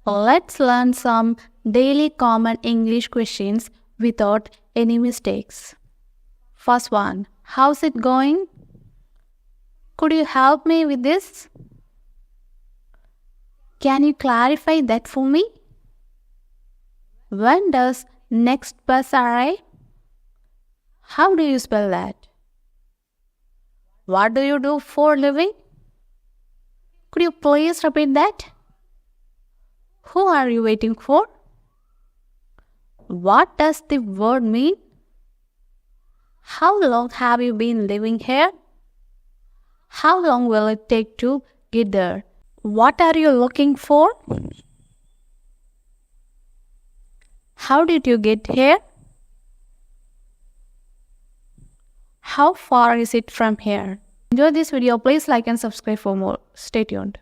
Let's learn some daily common English questions without any mistakes. First one, how's it going? Could you help me with this? Can you clarify that for me? When does next bus arrive? How do you spell that? What do you do for a living? Could you please repeat that? Who are you waiting for? What does the word mean? How long have you been living here? How long will it take to get there? What are you looking for? How did you get here? How far is it from here? Enjoy this video. Please like and subscribe for more. Stay tuned.